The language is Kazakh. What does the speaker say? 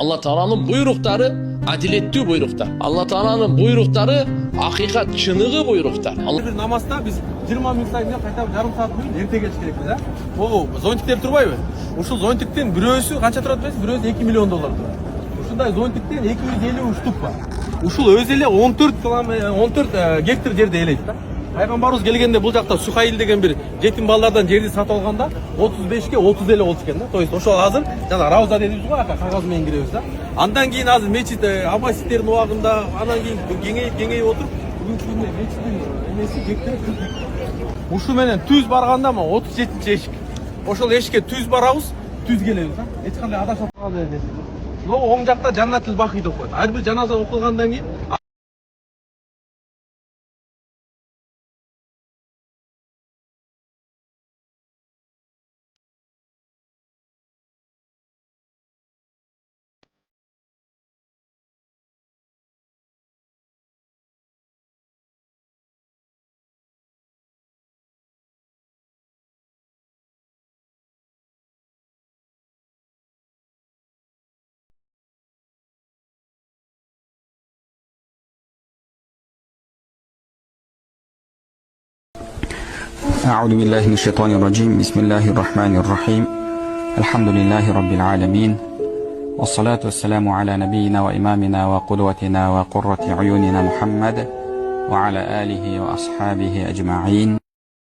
Alloh taoloning buyruqlari adiletli buyruqlar. Alloh taoloning buyruqlari haqiqat chınığı buyruqlar. Bir namazda biz 20 minut sayında qayta yarım saat boyu erте kelish kerak da. O zontiktер турбайбы? Ушул zontiктен бирөөсү канча турат билесиз? Бирөөсү 2 миллион доллар турат. Ушундай zontiктен 250 штук бар. Ушул өзү эле 14 гектар жерди ээлейт да. Пайгамбарыбыз келгенде бул жакта Сухайыл деген бир жетим балдардан жерди сатып алганда 35ке 30 эле болчу экен да. То есть ошол азыр жана рауза дедибиз го ака кагаз менен киребиз да. Андан кийин азыр мечит аббаситтердин убагында анан кийин кеңейип отуруп бүгүнкү күндө мечиттин эмеси гектар 40 гектар. Ушу менен түз барганда 37-чи эшик. Ошол эшикке түз барабыз, түз келебиз да. Эч кандай адашып калган эмес. Оң жакта Жаннатул Бахи деп коет. Ар бир жаназа окулгандан кийин أعوذ بالله من الشيطان الرجيم. بسم الله الرحمن الرحيم. الحمد لله رب العالمين، والصلاة والسلام على نبينا وإمامنا وقدوتنا وقرة عيوننا محمد وعلى آله وأصحابه أجمعين.